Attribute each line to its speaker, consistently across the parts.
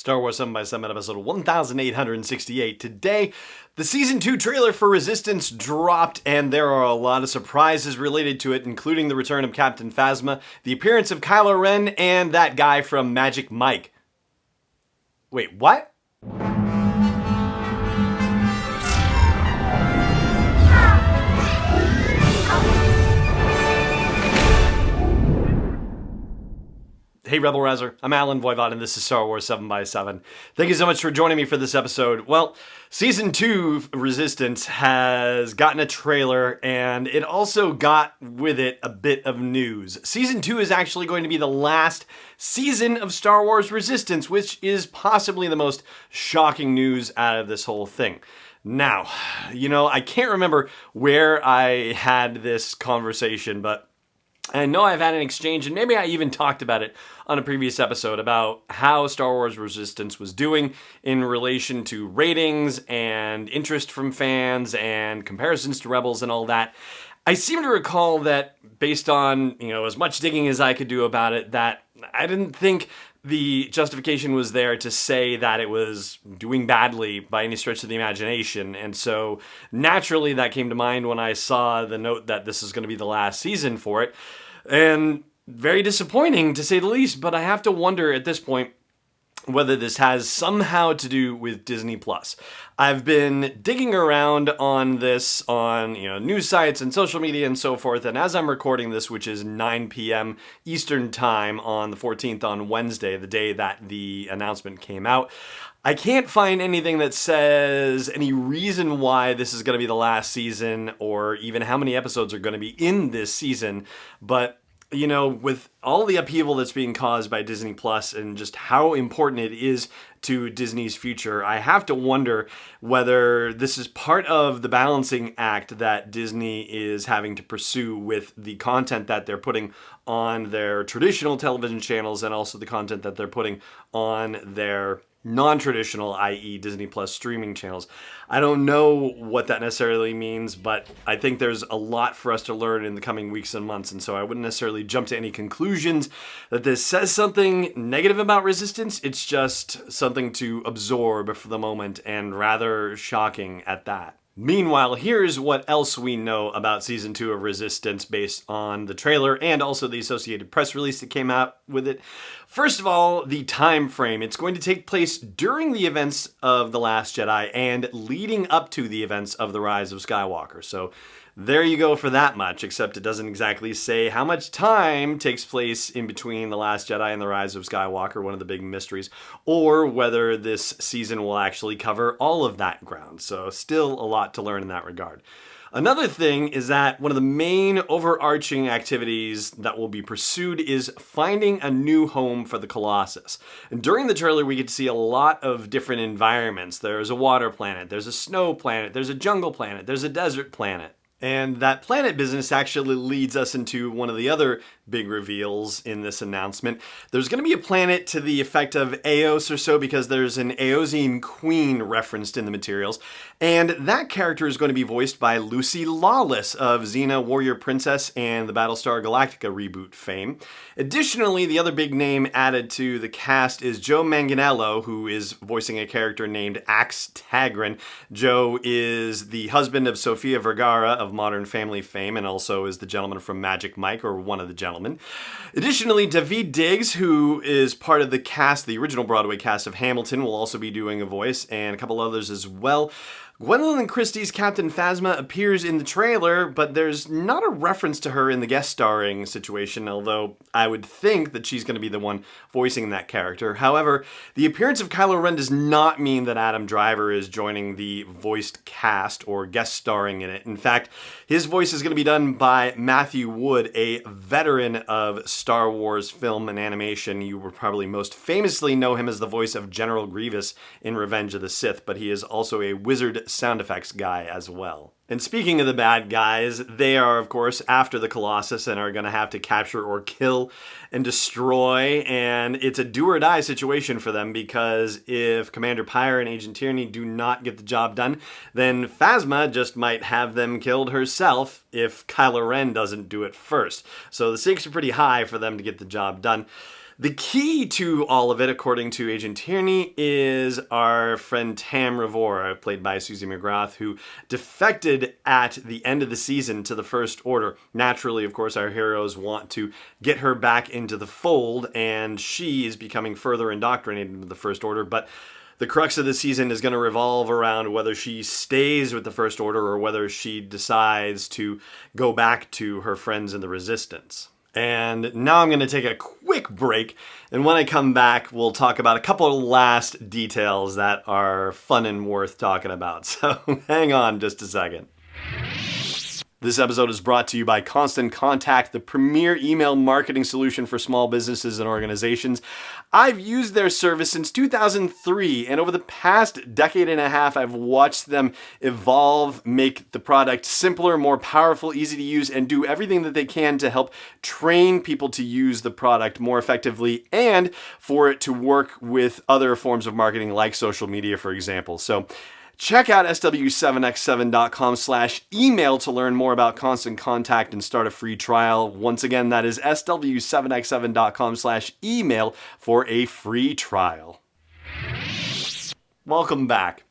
Speaker 1: Star Wars 7x7 episode 1868. Today, the Season 2 trailer for Resistance dropped, and there are a lot of surprises related to it, including the return of Captain Phasma, the appearance of Kylo Ren, and that guy from Magic Mike. Wait, what? Hey Rebel Rouser, I'm Alan Voivod and this is Star Wars 7x7. Thank you so much for joining me for this episode. Well, Season 2 Resistance has gotten a trailer and it also got with it a bit of news. Season 2 is actually going to be the last season of Star Wars Resistance, which is possibly the most shocking news out of this whole thing. Now, I can't remember where I had this conversation, but I know I've had an exchange, and maybe I even talked about it on a previous episode about how Star Wars Resistance was doing in relation to ratings and interest from fans and comparisons to Rebels and all that. I seem to recall that based on, as much digging as I could do about it, that I didn't think the justification was there to say that it was doing badly by any stretch of the imagination. And so naturally that came to mind when I saw the note that this is going to be the last season for it. And very disappointing to say the least, but I have to wonder at this point whether this has somehow to do with Disney+. I've been digging around on this on, news sites and social media and so forth, and as I'm recording this, which is 9 p.m. Eastern Time on the 14th on Wednesday, the day that the announcement came out, I can't find anything that says any reason why this is going to be the last season or even how many episodes are going to be in this season, but with all the upheaval that's being caused by Disney Plus and just how important it is to Disney's future, I have to wonder whether this is part of the balancing act that Disney is having to pursue with the content that they're putting on their traditional television channels and also the content that they're putting on their non-traditional, i.e. Disney Plus streaming channels. I don't know what that necessarily means, but I think there's a lot for us to learn in the coming weeks and months, and so I wouldn't necessarily jump to any conclusions that this says something negative about Resistance. It's just something to absorb for the moment, and rather shocking at that. Meanwhile, here's what else we know about Season 2 of Resistance based on the trailer and also the associated press release that came out with it. First of all, the time frame. It's going to take place during the events of The Last Jedi and leading up to the events of The Rise of Skywalker. So there you go for that much, except it doesn't exactly say how much time takes place in between The Last Jedi and The Rise of Skywalker, one of the big mysteries, or whether this season will actually cover all of that ground. So still a lot to learn in that regard. Another thing is that one of the main overarching activities that will be pursued is finding a new home for the Colossus. And during the trailer, we get to see a lot of different environments. There's a water planet, there's a snow planet, there's a jungle planet, there's a desert planet. And that planet business actually leads us into one of the other big reveals in this announcement. There's going to be a planet to the effect of Eos or so because there's an Eosian queen referenced in the materials. And that character is going to be voiced by Lucy Lawless of Xena Warrior Princess and the Battlestar Galactica reboot fame. Additionally, the other big name added to the cast is Joe Manganiello, who is voicing a character named Axe Tagrin. Joe is the husband of Sofia Vergara of Modern Family fame and also is the gentleman from Magic Mike, or one of the gentlemen. Additionally, Daveed Diggs, who is part of the cast, the original Broadway cast of Hamilton, will also be doing a voice, and a couple others as well. Gwendolyn Christie's Captain Phasma appears in the trailer, but there's not a reference to her in the guest starring situation, although I would think that she's going to be the one voicing that character. However, the appearance of Kylo Ren does not mean that Adam Driver is joining the voiced cast or guest starring in it. In fact, his voice is going to be done by Matthew Wood, a veteran of Star Wars film and animation. You would probably most famously know him as the voice of General Grievous in Revenge of the Sith, but he is also a wizard sound effects guy as well. And speaking of the bad guys, they are, of course, after the Colossus and are going to have to capture or kill and destroy, and it's a do-or-die situation for them because if Commander Pyre and Agent Tierney do not get the job done, then Phasma just might have them killed herself if Kylo Ren doesn't do it first. So the stakes are pretty high for them to get the job done. The key to all of it, according to Agent Tierney, is our friend Tam Rivora, played by Susie McGrath, who defected at the end of the season to the First Order. Naturally, of course, our heroes want to get her back into the fold, and she is becoming further indoctrinated into the First Order, but the crux of the season is going to revolve around whether she stays with the First Order or whether she decides to go back to her friends in the Resistance. And now I'm going to take a quick break, and when I come back, we'll talk about a couple of last details that are fun and worth talking about. So hang on just a second. This episode is brought to you by Constant Contact, the premier email marketing solution for small businesses and organizations. I've used their service since 2003, and over the past decade and a half, I've watched them evolve, make the product simpler, more powerful, easy to use, and do everything that they can to help train people to use the product more effectively and for it to work with other forms of marketing like social media, for example. So check out sw7x7.com/email to learn more about Constant Contact and start a free trial. Once again, that is sw7x7.com/email for a free trial. Welcome back.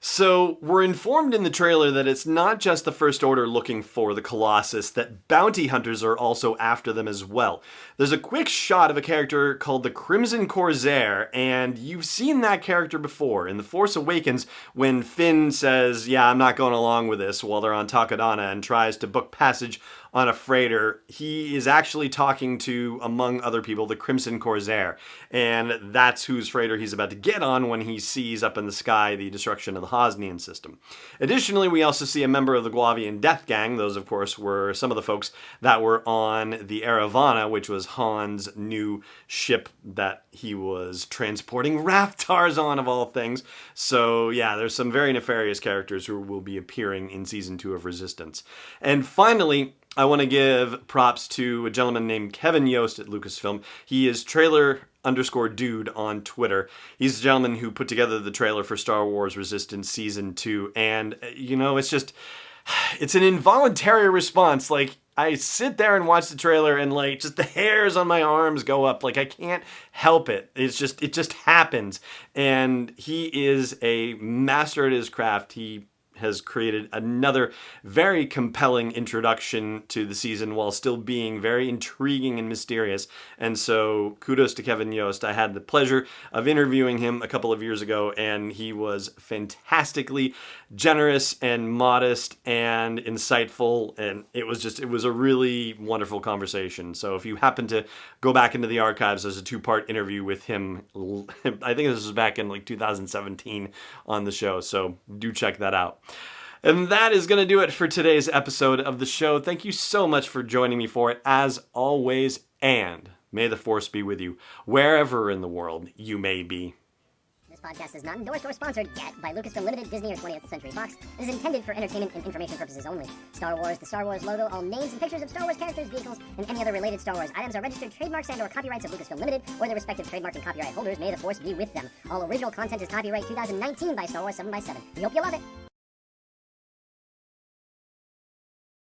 Speaker 1: So, we're informed in the trailer that it's not just the First Order looking for the Colossus, that bounty hunters are also after them as well. There's a quick shot of a character called the Crimson Corsair, and you've seen that character before in The Force Awakens when Finn says, yeah, I'm not going along with this, while they're on Takodana, and tries to book passage on a freighter. He is actually talking to, among other people, the Crimson Corsair, and that's whose freighter he's about to get on when he sees up in the sky the destruction of the Hosnian system. Additionally, we also see a member of the Guavian Death Gang. Those, of course, were some of the folks that were on the Eravana, which was Han's new ship that he was transporting Raftars on, of all things. So, yeah, there's some very nefarious characters who will be appearing in Season 2 of Resistance. And finally, I want to give props to a gentleman named Kevin Yost at Lucasfilm. He is trailer_dude on Twitter. He's the gentleman who put together the trailer for Star Wars Resistance Season 2. And, you know, it's an involuntary response. Like, I sit there and watch the trailer and, like, just the hairs on my arms go up. Like, I can't help it. It just happens. And he is a master at his craft. He has created another very compelling introduction to the season while still being very intriguing and mysterious. And so kudos to Kevin Yost. I had the pleasure of interviewing him a couple of years ago, and he was fantastically generous and modest and insightful, and it was a really wonderful conversation. So if you happen to go back into the archives, there's a 2-part interview with him. I think this was back in like 2017 on the show, so do check that out. And that is going to do it for today's episode of the show. Thank you so much for joining me for it, as always, and may the Force be with you, wherever in the world you may be.
Speaker 2: This podcast is not endorsed or sponsored yet by Lucasfilm Limited, Disney, or 20th Century Fox. It is intended for entertainment and information purposes only. Star Wars, the Star Wars logo, all names and pictures of Star Wars characters, vehicles, and any other related Star Wars items are registered trademarks and/or copyrights of Lucasfilm Limited or their respective trademark and copyright holders. May the Force be with them. All original content is copyright 2019 by Star Wars 7x7. We hope you love it.